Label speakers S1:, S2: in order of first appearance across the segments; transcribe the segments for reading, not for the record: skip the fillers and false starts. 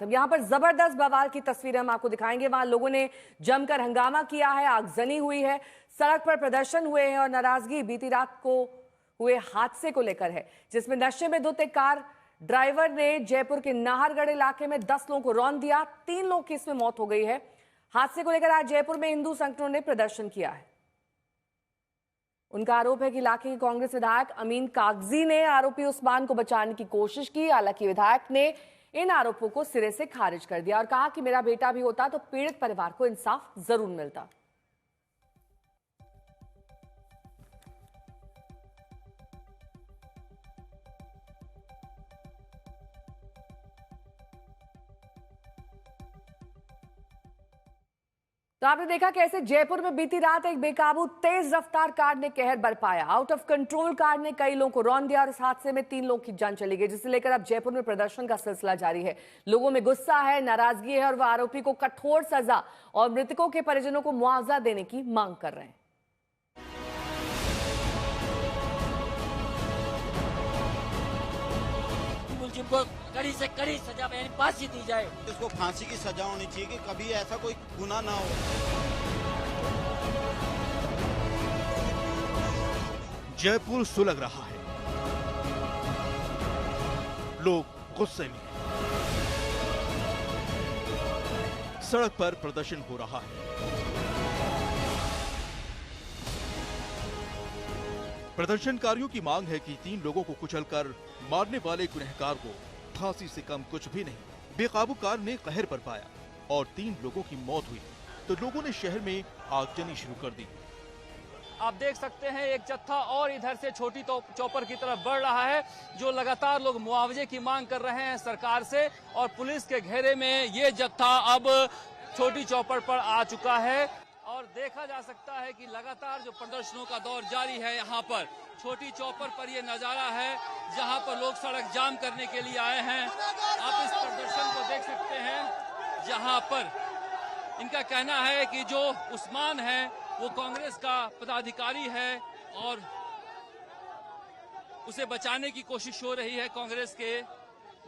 S1: अब यहाँ पर जबरदस्त बवाल की तस्वीरें हम आपको दिखाएंगे। वहां लोगों ने जमकर हंगामा किया है, आगजनी हुई है, सड़क पर प्रदर्शन हुए हैं और नाराजगी बीती रात को हुए हादसे को लेकर है, जिसमें नशे में धुत एक कार ड्राइवर ने जयपुर के नाहरगढ़ इलाके में 10 लोगों को रौंद दिया। 3 लोगों की इसमें मौत हो गई है। हादसे को लेकर आज जयपुर में हिंदू संगठनों ने प्रदर्शन किया है। उनका आरोप है कि इलाके के कांग्रेस विधायक अमीन कागजी ने आरोपी उस्मान को बचाने की कोशिश की। हालांकि विधायक ने इन आरोपों को सिरे से खारिज कर दिया और कहा कि मेरा बेटा भी होता तो पीड़ित परिवार को इंसाफ जरूर मिलता। तो आपने देखा कैसे जयपुर में बीती रात एक बेकाबू तेज रफ्तार कार ने कहर बरपाया। आउट ऑफ कंट्रोल कार ने कई लोगों को रौंद दिया और इस हादसे में 3 लोग की जान चली गई, जिसे लेकर अब जयपुर में प्रदर्शन का सिलसिला जारी है। लोगों में गुस्सा है, नाराजगी है और वह आरोपी को कठोर सजा और मृतकों के परिजनों को मुआवजा देने की मांग कर रहे हैं।
S2: जिनको कड़ी से कड़ी सजा यानी फांसी दी जाए।
S3: इसको फांसी की सजा होनी चाहिए कि कभी ऐसा कोई गुनाह ना हो।
S4: जयपुर सुलग रहा है, लोग गुस्से में हैं। सड़क पर प्रदर्शन हो रहा है। प्रदर्शनकारियों की मांग है कि 3 लोगों को कुचलकर मारने वाले गुनहगार को फांसी से कम कुछ भी नहीं। बेकाबू कार ने कहर बरपाया और 3 लोगों की मौत हुई तो लोगों ने शहर में आगजनी शुरू कर दी।
S5: आप देख सकते हैं एक जत्था और इधर से छोटी चौपर की तरफ बढ़ रहा है, जो लगातार लोग मुआवजे की मांग कर रहे हैं सरकार से। और पुलिस के घेरे में ये जत्था अब छोटी चौपर पर आ चुका है और देखा जा सकता है कि लगातार जो प्रदर्शनों का दौर जारी है। यहाँ पर छोटी चौपर पर ये नजारा है जहाँ पर लोग सड़क जाम करने के लिए आए हैं। आप इस प्रदर्शन को देख सकते हैं जहाँ पर इनका कहना है कि जो उस्मान है वो कांग्रेस का पदाधिकारी है और उसे बचाने की कोशिश हो रही है कांग्रेस के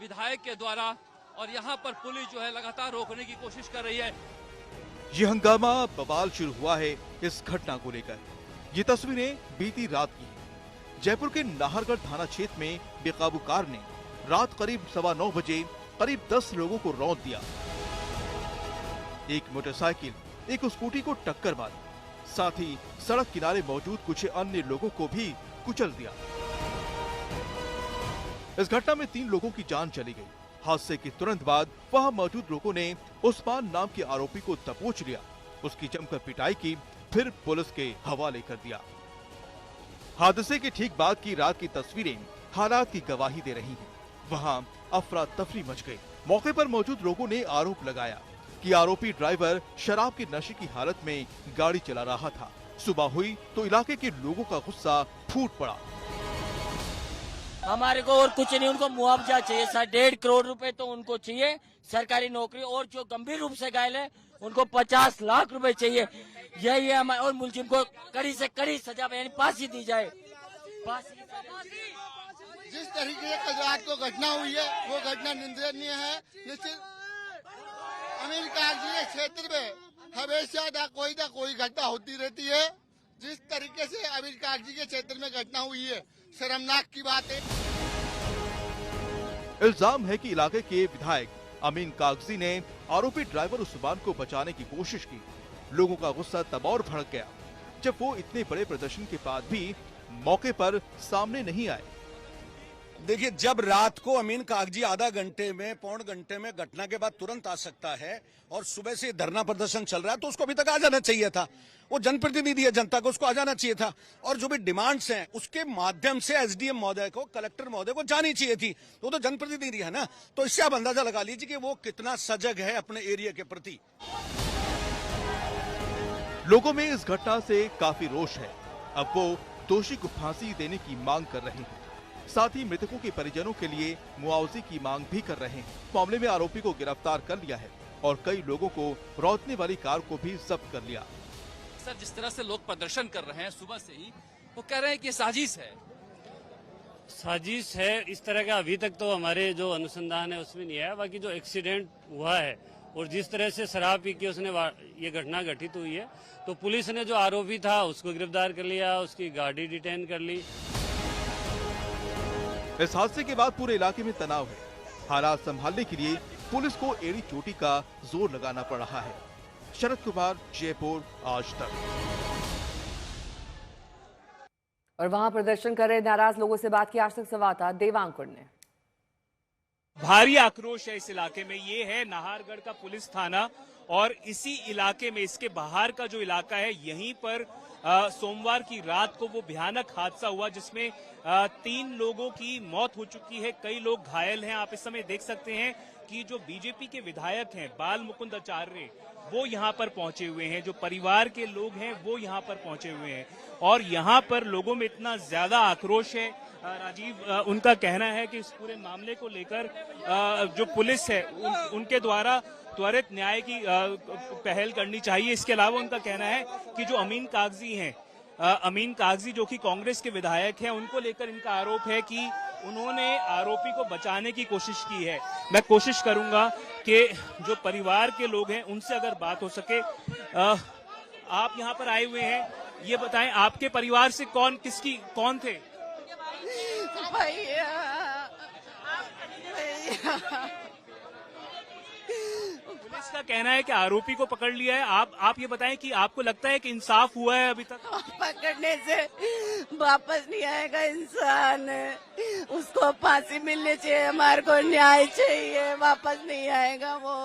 S5: विधायक के द्वारा। और यहाँ पर पुलिस जो है लगातार रोकने की कोशिश कर रही है।
S4: ये हंगामा बवाल शुरू हुआ है इस घटना को लेकर। ये तस्वीरें बीती रात की हैं। जयपुर के नाहरगढ़ थाना क्षेत्र में बेकाबू कार ने रात करीब 9:15 बजे करीब 10 लोगों को रौंद दिया। एक मोटरसाइकिल, एक स्कूटी को टक्कर मारी, साथ ही सड़क किनारे मौजूद कुछ अन्य लोगों को भी कुचल दिया। इस घटना में 3 लोगों की जान चली गई। हादसे के तुरंत बाद वहां मौजूद लोगों ने उस्मान नाम के आरोपी को दबोच लिया, उसकी जमकर पिटाई की, फिर पुलिस के हवाले कर दिया। हादसे के ठीक बाद की रात की तस्वीरें हालात की गवाही दे रही हैं। वहां अफरा तफरी मच गई। मौके पर मौजूद लोगों ने आरोप लगाया कि आरोपी ड्राइवर शराब के नशे की हालत में गाड़ी चला रहा था। सुबह हुई तो इलाके के लोगों का गुस्सा फूट पड़ा।
S2: हमारे को और कुछ नहीं, उनको मुआवजा चाहिए। 1.5 करोड़ रुपए तो उनको चाहिए, सरकारी नौकरी। और जो गंभीर रूप से घायल है उनको 50 लाख रुपए चाहिए। यही है हमारे। और मुलजिम को कड़ी से कड़ी सजा यानी फांसी दी जाए।
S3: जिस तरीके से रात को घटना हुई है वो घटना निंदनीय है। निश्चित अमीन कागजी के क्षेत्र में हमेशा कोई घटना होती रहती है। जिस तरीके से अमीन कागजी के क्षेत्र में घटना हुई है शर्मनाक की बात है।
S4: इल्जाम है कि इलाके के विधायक अमीन कागजी ने आरोपी ड्राइवर उस्मान को बचाने की कोशिश की। लोगों का गुस्सा तब और भड़क गया जब वो इतने बड़े प्रदर्शन के बाद भी मौके पर सामने नहीं आए।
S6: देखिए, जब रात को अमीन कागजी आधा घंटे में पौन घंटे में घटना के बाद तुरंत आ सकता है और सुबह से धरना प्रदर्शन चल रहा है तो उसको अभी तक आ जाना चाहिए था। वो जनप्रतिनिधि है जनता को, उसको आ जाना चाहिए था। और जो भी डिमांड्स हैं उसके माध्यम से एसडीएम महोदय को, कलेक्टर महोदय को जानी चाहिए थी। तो वो तो जनप्रतिनिधि है ना, तो इससे आप अंदाजा लगा लीजिए कि वो कितना सजग है अपने एरिया के प्रति।
S4: लोगों में इस घटना से काफी रोष है। अब वो दोषी को फांसी देने की मांग कर रहे हैं, साथ ही मृतकों के परिजनों के लिए मुआवजे की मांग भी कर रहे हैं। मामले में आरोपी को गिरफ्तार कर लिया है और कई लोगों को रौंदने वाली कार को भी जब्त कर लिया।
S5: सर, जिस तरह से लोग प्रदर्शन कर रहे हैं सुबह से ही, वो कह रहे हैं कि साजिश है।
S7: साजिश है इस तरह का अभी तक तो हमारे जो अनुसंधान है उसमें नहीं आया। बाकी जो एक्सीडेंट हुआ है और जिस तरह से शराब पी के उसने ये घटना घटित हुई है, तो पुलिस ने जो आरोपी था उसको गिरफ्तार कर लिया, उसकी गाड़ी डिटेन कर ली।
S4: इस हादसे के बाद पूरे इलाके में तनाव है। हालात संभालने के लिए पुलिस को एड़ी चोटी का जोर लगाना पड़ रहा है। शरद कुमार, जयपुर, आज तक।
S1: और वहां प्रदर्शन कर रहे नाराज लोगों से बात की आज तक संवाददाता देवांकुर ने।
S8: भारी आक्रोश है इस इलाके में। ये है नाहरगढ़ का पुलिस थाना और इसी इलाके में, इसके बाहर का जो इलाका है, यहीं पर सोमवार की रात को वो भयानक हादसा हुआ जिसमें 3 लोगों की मौत हो चुकी है, कई लोग घायल हैं। आप इस समय देख सकते हैं कि जो बीजेपी के विधायक हैं बाल मुकुंद आचार्य, वो यहाँ पर पहुंचे हुए हैं। जो परिवार के लोग हैं वो यहाँ पर पहुंचे हुए हैं और यहाँ पर लोगों में इतना ज्यादा आक्रोश है। राजीव, उनका कहना है कि इस पूरे मामले को लेकर जो पुलिस है उनके द्वारा त्वरित न्याय की पहल करनी चाहिए। इसके अलावा उनका कहना है कि जो अमीन कागजी हैं, अमीन कागजी जो कि कांग्रेस के विधायक हैं, उनको लेकर इनका आरोप है कि उन्होंने आरोपी को बचाने की कोशिश की है। मैं कोशिश करूंगा कि जो परिवार के लोग हैं उनसे अगर बात हो सके। आप यहाँ पर आए हुए हैं, ये बताएं आपके परिवार से कौन थे?
S9: भैया
S8: पुलिस का कहना है कि आरोपी को पकड़ लिया है। आप ये बताएं कि आपको लगता है कि इंसाफ हुआ है अभी तक?
S9: पकड़ने से वापस नहीं आएगा इंसान, उसको फांसी मिलनी चाहिए, हमारे को न्याय चाहिए, वापस नहीं आएगा वो,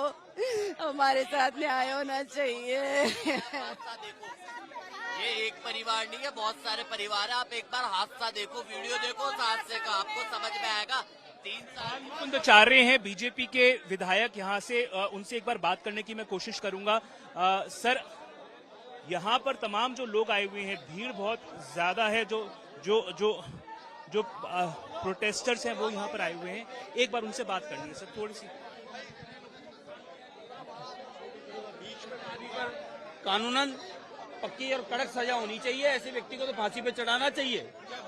S9: हमारे साथ न्याय होना चाहिए।
S2: ये एक परिवार नहीं है, बहुत सारे परिवार है। आप एक बार हादसा देखो, वीडियो देखो उस हादसे का, आपको समझ में आएगा। 3 साल
S8: मुकुंद आचार्य हैं बीजेपी के विधायक, यहाँ से उनसे एक बार बात करने की मैं कोशिश करूंगा। सर, यहाँ पर तमाम जो लोग आए हुए हैं, भीड़ बहुत ज्यादा है, जो प्रोटेस्टर्स हैं वो यहाँ पर आए हुए हैं। एक बार उनसे बात करनी है सर, थोड़ी सी।
S2: कानूनन पक्की और कड़क सजा होनी चाहिए, ऐसे व्यक्ति को तो फांसी पे चढ़ाना चाहिए।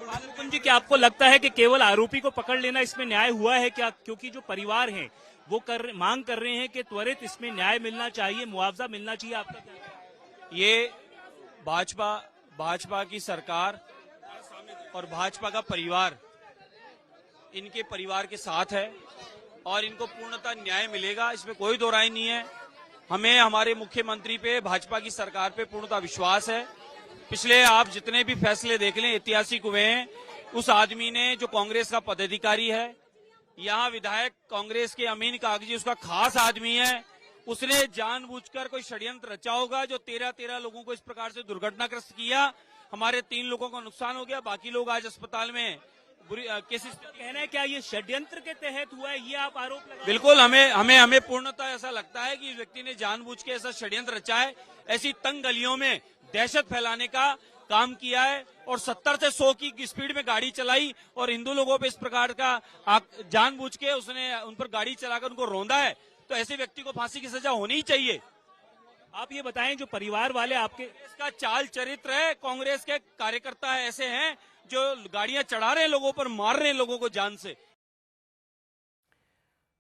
S8: मुकुंद जी, क्या आपको लगता है कि केवल आरोपी को पकड़ लेना इसमें न्याय हुआ है क्या? क्योंकि जो परिवार हैं वो मांग कर रहे हैं कि त्वरित इसमें न्याय मिलना चाहिए, मुआवजा मिलना चाहिए। आपका क्या?
S10: ये भाजपा की सरकार और भाजपा का परिवार इनके परिवार के साथ है और इनको पूर्णतः न्याय मिलेगा, इसमें कोई दो राय नहीं है। हमें हमारे मुख्यमंत्री पे, भाजपा की सरकार पे पूर्णतः विश्वास है। पिछले आप जितने भी फैसले देख लें ऐतिहासिक हुए हैं। उस आदमी ने, जो कांग्रेस का पदाधिकारी है, यहाँ विधायक कांग्रेस के अमीन कागजी उसका खास आदमी है, उसने जानबूझकर कोई षड्यंत्र रचा होगा जो 13 लोगों को इस प्रकार से दुर्घटनाग्रस्त किया। हमारे 3 लोगों का नुकसान हो गया, बाकी लोग आज अस्पताल में बुरी केसेस।
S8: कहना है क्या ये षड्यंत्र के तहत हुआ है, ये आप आरोप लगा?
S10: बिल्कुल, हमें पूर्णतः ऐसा लगता है कि इस व्यक्ति ने जानबूझ के ऐसा षड्यंत्र रचा है, ऐसी तंग गलियों में दहशत फैलाने का काम किया है और 70 से 100 की स्पीड में गाड़ी चलाई और हिंदू लोगों पे इस प्रकार का जानबूझ के उसने उन पर गाड़ी चलाकर उनको रौंदा है। तो ऐसे व्यक्ति को फांसी की सजा होनी ही चाहिए।
S8: आप ये बताएं, जो परिवार वाले आपके,
S10: इसका चाल चरित्र है, कांग्रेस के कार्यकर्ता ऐसे हैं जो गाड़ियां चढ़ा रहे हैं लोगों पर, मार रहे हैं लोगों को जान से।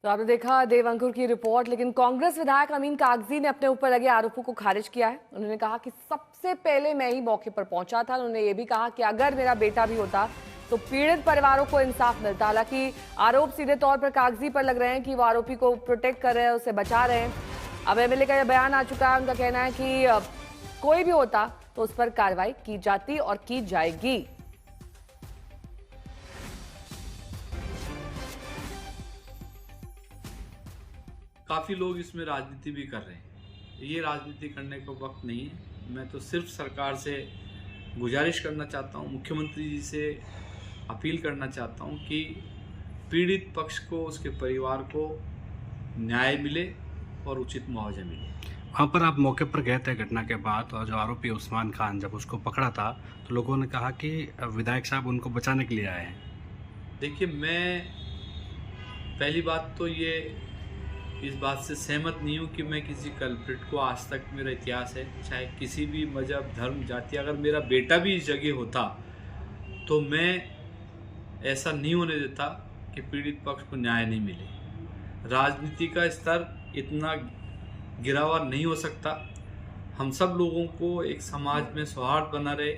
S1: तो आपने देखा देवांकुर की रिपोर्ट। लेकिन कांग्रेस विधायक अमीन कागजी ने अपने ऊपर लगे आरोपों को खारिज किया है। उन्होंने कहा कि सबसे पहले मैं ही मौके पर पहुंचा था। उन्होंने ये भी कहा कि अगर मेरा बेटा भी होता तो पीड़ित परिवारों को इंसाफ मिलता। हालांकि आरोप सीधे तौर पर कागजी पर लग रहे हैं कि वो आरोपी को प्रोटेक्ट कर रहे हैं, उसे बचा रहे हैं। अब एमएलए का यह बयान आ चुका है। उनका कहना है कि कोई भी होता तो उस पर कार्रवाई की जाती और की जाएगी।
S11: काफ़ी लोग इसमें राजनीति भी कर रहे हैं। ये राजनीति करने का वक्त नहीं है। मैं तो सिर्फ सरकार से गुजारिश करना चाहता हूँ, मुख्यमंत्री जी से अपील करना चाहता हूँ कि पीड़ित पक्ष को, उसके परिवार को न्याय मिले और उचित मुआवजा मिले।
S12: वहाँ पर आप मौके पर गए थे घटना के बाद, और जो आरोपी उस्मान खान, जब उसको पकड़ा था तो लोगों ने कहा कि विधायक साहब उनको बचाने के लिए आए हैं।
S11: देखिए, मैं पहली बात तो ये इस बात से सहमत नहीं हूँ कि मैं किसी कल्प्रिट को, आज तक मेरा इतिहास है, चाहे किसी भी मजहब, धर्म, जाति, अगर मेरा बेटा भी इस जगह होता तो मैं ऐसा नहीं होने देता कि पीड़ित पक्ष को न्याय नहीं मिले। राजनीति का स्तर इतना गिरा हुआ नहीं हो सकता। हम सब लोगों को एक समाज में सौहार्द बना रहे,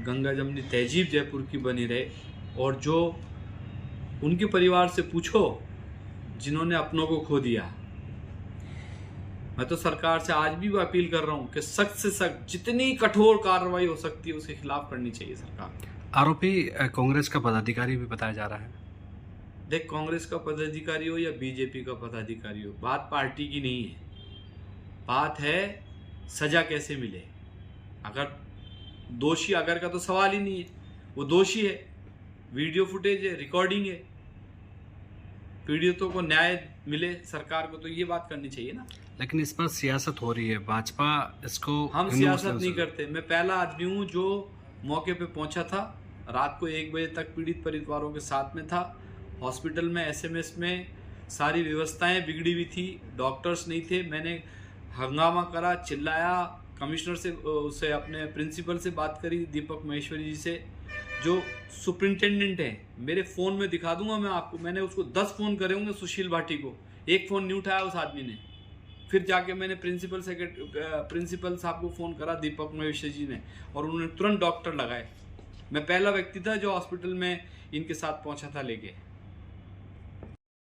S11: गंगा जमनी तहजीब जयपुर की बनी रहे, और जो उनके परिवार से पूछो जिन्होंने अपनों को खो दिया। मैं तो सरकार से आज भी अपील कर रहा हूं कि सख्त से सख्त जितनी कठोर कार्रवाई हो सकती है उसके खिलाफ करनी चाहिए सरकार।
S12: आरोपी कांग्रेस का पदाधिकारी भी बताया जा रहा है।
S11: देख, कांग्रेस का पदाधिकारी हो या बीजेपी का पदाधिकारी हो, बात पार्टी की नहीं है, बात है सजा कैसे मिले। अगर दोषी अगर का तो सवाल ही नहीं है, वो दोषी है, वीडियो फुटेज है, रिकॉर्डिंग है, पीड़ितों को न्याय मिले सरकार को तो ये बात करनी चाहिए ना।
S12: लेकिन इस पर सियासत हो रही है, भाजपा इसको
S11: हम सियासत नहीं करते। मैं पहला आदमी हूँ जो मौके पे पहुंचा था, रात को 1 बजे तक पीड़ित परिवारों के साथ में था। हॉस्पिटल में एसएमएस में सारी व्यवस्थाएं बिगड़ी हुई थी, डॉक्टर्स नहीं थे। मैंने हंगामा करा, चिल्लाया, कमिश्नर से उससे अपने प्रिंसिपल से बात करी, दीपक महेश्वरी जी से जो सुपरिंटेंडेंट है। मेरे फ़ोन में दिखा दूंगा मैं आपको, मैंने उसको 10 फ़ोन करे होंगे सुशील भाटी को, एक फ़ोन नहीं उठाया उस आदमी ने। फिर जाके मैंने प्रिंसिपल साहब को फ़ोन करा, दीपक महेश्वरी जी ने, और उन्होंने तुरंत डॉक्टर लगाए। मैं पहला व्यक्ति था जो हॉस्पिटल में इनके साथ पहुंचा था लेके।